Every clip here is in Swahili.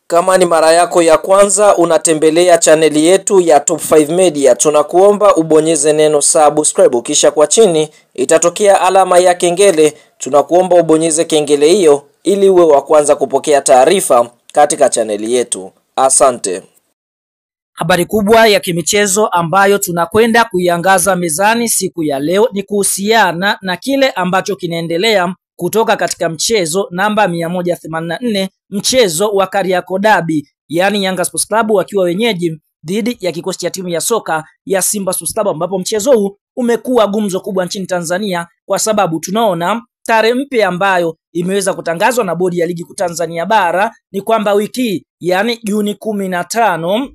Kama ni mara yako ya kwanza unatembelea chaneli yetu ya Top 5 Media, tunakuomba ubonyeze neno subscribe, kisha kwa chini itatokea alama ya kengele. Tunakuomba ubonyeze kengele hiyo ili uwe wa kwanza kupokea taarifa katika chaneli yetu. Asante. Habari kubwa ya kimichezo ambayo tunakwenda kuiangaza mezani siku ya leo ni kuhusiana na kile ambacho kinaendelea kutoka katika mchezo namba 184, mchezo wa Kariakoo Derby, yani Yanga Sports Club wakiwa wenyeji dhidi ya kikosi cha timu ya soka ya Simba Sports Club, ambapo mchezo huu umekuwa gumzo kubwa nchini Tanzania kwa sababu tunaona tarehe mpya ambayo imeweza kutangazwa na bodi ya ligi kuu Tanzania bara ni kwamba wiki yani Juni 15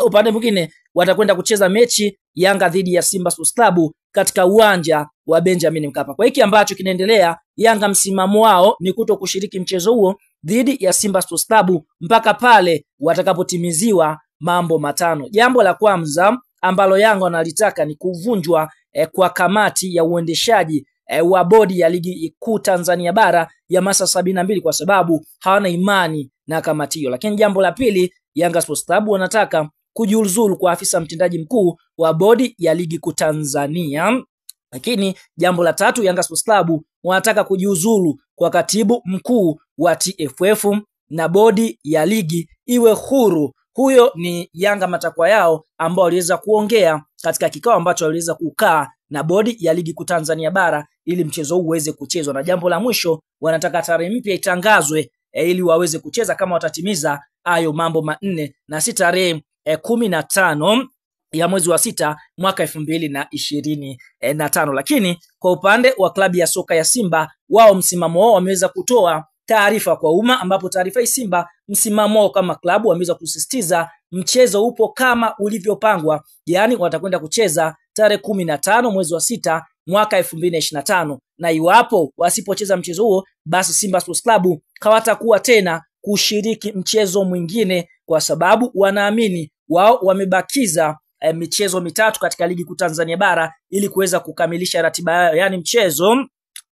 upande mwingine watakwenda kucheza mechi Yanga dhidi ya Simba Sports Club katika uwanja wa Benjamin Mkapa. Kwa hiki ambacho kinaendelea, Yanga msimamo wao ni kuto kushiriki mchezo huo dhidi ya Simba Sports Club mpaka pale watakapotimiziwa mambo matano. Jambo la kwanza ambalo Yanga wanalitaka ni kuvunjwa kwa kamati ya uendeshaji wa bodi ya ligi kuu Tanzania bara ya masaa 72 kwa sababu hawana imani na kamati hiyo. Lakini jambo la pili, Yanga Sports Club wanataka kujiuzulu kwa afisa mtendaji mkuu wa bodi ya ligi kuu Tanzania. Lakini jambo la tatu, Yanga Sports Club wanataka kujiuzulu kwa katibu mkuu wa TFF na bodi ya ligi iwe huru. Huyo ni Yanga matakwa yao ambao waliweza kuongea katika kikao ambacho waliweza kukaa na bodi ya ligi kuu Tanzania bara ili mchezo huu uweze kuchezwa. Na jambo la mwisho, wanataka tarehe mpya itangazwe ili waweze kucheza kama watatimiza hayo mambo manne, na si tarehe 15 ya mwezi wa 6 mwaka 2025. Lakini kwa upande wa klabu ya soka ya Simba, wao msimamo wao wameweza kutoa taarifa kwa umma, ambapo taarifa hii Simba msimamo wao kama klabu wameweza kusisitiza mchezo upo kama ulivyopangwa, yani watakwenda kucheza tarehe 15 mwezi wa 6 mwaka 2025, na iwapo wasipocheza mchezo huo basi Simba Sports Club hawatakuwa tena kushiriki mchezo mwingine, kwa sababu wanaamini wao wamebakiza michezo mitatu katika ligi kuu Tanzania bara ili kuweza kukamilisha ratiba yao, yani mchezo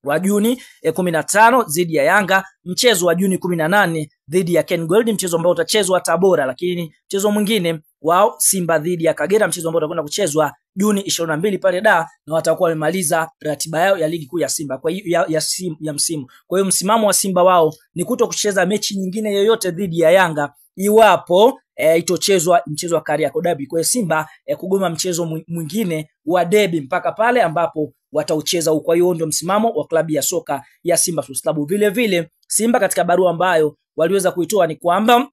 wa Juni 15 dhidi ya Yanga, mchezo wa Juni 18 dhidi ya Ken Gold, mchezo ambao utachezwa Tabora, lakini mchezo mwingine wao Simba dhidi ya Kagera, mchezo ambao utakwenda kuchezwa Juni 22 pale Dar, na watakuwa wamemaliza ratiba yao ya ligi kuu ya Simba kwa hiyo ya msimu. Kwa hiyo msimamo wa Simba wao ni kuto kucheza mechi nyingine yoyote dhidi ya Yanga iwapo itochezwa mchezo wa Kariakoo Derby. Kwa hiyo Simba kugoma mchezo mwingine wa derby mpaka pale ambapo wataucheza huko. Kwa hiyo ndio msimamo wa klabu ya soka ya Simba Sports Club. Vile vile Simba katika barua ambayo waliweza kuitoa ni kwamba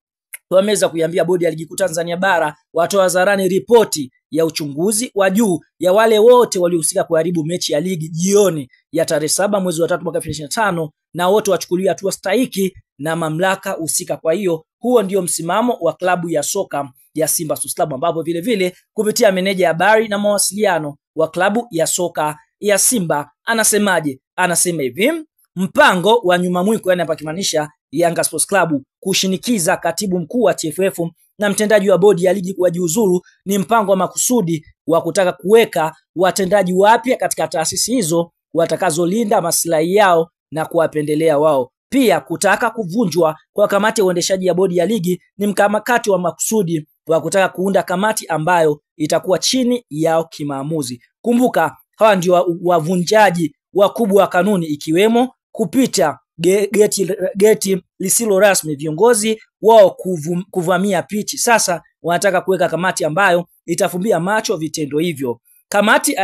wameweza kuiambia bodi ya ligi kuu Tanzania bara watoa hadharani ripoti ya uchunguzi wa juu ya wale wote waliohusika kuharibu mechi ya ligi jioni ya tarehe 7 mwezi wa 3 mwaka 2025, na wote wachukuliwe hatua stahiki na mamlaka husika. Kwa hiyo huo ndio msimamo wa klabu ya soka ya Simba Sports Club, ambapo vile vile kupitia meneja habari na mawasiliano wa klabu ya soka ya Simba anasemaje? Anasema hivi: mpango wa nyuma mwiko, yani hapa kimaanisha Yanga Sports Club kushinikiza katibu mkuu wa TFF na mtendaji wa bodi ya ligi kujiuzulu ni mpango wa makusudi wa kutaka kuweka watendaji wapya katika taasisi hizo watakazolinda maslahi yao na kuwapendelea wao. Pia kutaka kuvunjwa kwa kamati ya uendeshaji ya bodi ya ligi ni mkakati wa makusudi wa kutaka kuunda kamati ambayo itakuwa chini yao kimaamuzi. Kumbuka hawa ndio wavunjaji wakubwa wa kanuni, ikiwemo kupita geti lisilo rasmi, viongozi wao kuvamia pichi. Sasa wanataka kuweka kamati ambayo itafumbia macho vitendo hivyo. Kamati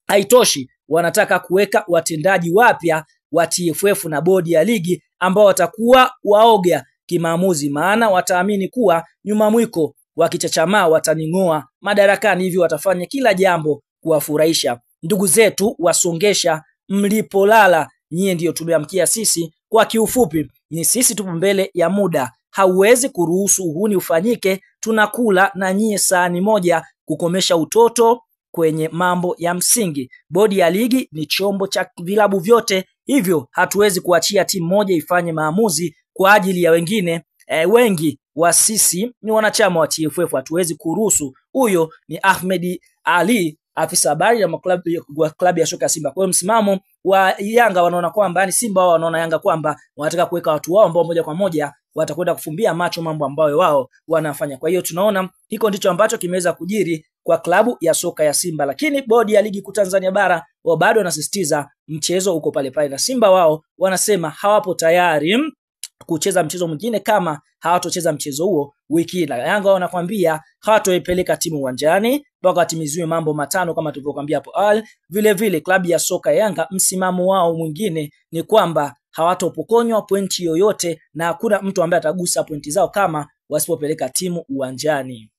haitoshi, wanataka kuweka watendaji wapya wa TFF na bodi ya ligi ambao watakuwa waoga kimaamuzi, maana wataamini kuwa nyuma mwiko wakichachamaa wataning'oa madarakani, hivyo watafanya kila jambo kuwafurahisha. Ndugu zetu wasongesha mlipolala, nyie ndio tumeamkia sisi. Kwa kiufupi ni sisi tupo mbele ya muda, hauwezi kuruhusu uhuni ufanyike. Tunakula na nyie sahani moja, kukomesha utoto kwenye mambo ya msingi. Bodi ya ligi ni chombo cha vilabu vyote, hivyo hatuwezi kuachia timu moja ifanye maamuzi kwa ajili ya wengine. Wengi wa sisi ni wanachama wa TFF, hatuwezi kuruhusu. Huyo ni Ahmed Ali, afisa habari ya klabu ya soka ya Simba. Kwa hiyo msimamo wa Yanga wanaona kwamba, yani Simba wao wanaona Yanga kwamba wanataka kuweka watu wao ambao moja kwa moja watakwenda kufumbia macho mambo ambayo wao wanafanya. Kwa hiyo tunaona hiko ndicho ambacho kimeweza kujiri kwa klabu ya soka ya Simba, lakini bodi ya ligi kuu Tanzania bara wao bado wanasisitiza mchezo uko pale pale, na Simba wao wanasema hawapo tayari kucheza mchezo mwingine kama hawatocheza mchezo huo wiki hii. Yanga wanakuambia hawatoipeleka timu uwanjani mpaka watimiziwe mambo matano kama tulivyokuambia hapo awali. Vile vile klabu ya soka ya Yanga msimamo wao mwingine ni kwamba hawatopokonywa pointi yoyote na hakuna mtu ambaye atagusa pointi zao kama wasipopeleka timu uwanjani.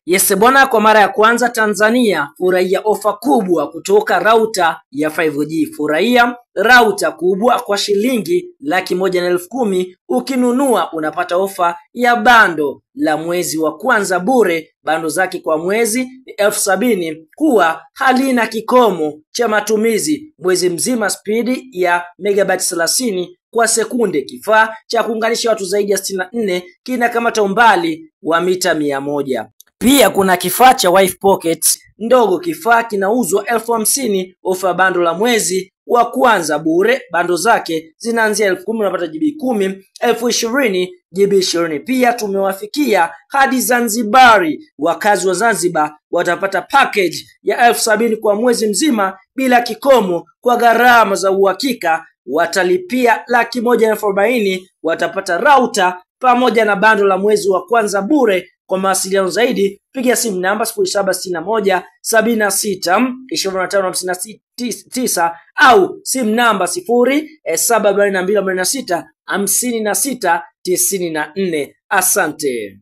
Yes bwana, kwa mara ya kwanza Tanzania furahia ofa kubwa kutoka Rauta ya 5G. Furahia Rauta kubwa kwa shilingi 110,000. Ukinunua unapata ofa ya bando la mwezi wa kwanza bure. Bando zake kwa mwezi ni 70,000, kuwa halina kikomo cha matumizi mwezi mzima, spidi ya megabytes 30 kwa sekunde. Kifaa cha kuunganisha watu zaidi ya 64, kinakamata umbali wa mita 100. Pia kuna kifaa cha Wife Pocket ndogo, kifaa kinauzwa 50,000, ofa bando la mwezi wa kwanza bure. Bando zake zinaanzia 10,000, unapata GB 10, 20,000 GB 20. Pia tumewafikia hadi Zanzibari. Wakazi wa Zanzibar watapata package ya 70,000 kwa mwezi mzima bila kikomo. Kwa gharama za uhakika watalipia 140,000, watapata Rauta pamoja na bando la mwezi wa kwanza bure. Kwa mawasiliano zaidi piga simu namba 0761 76 2559 au simu namba 0742 46 56 94. Asante.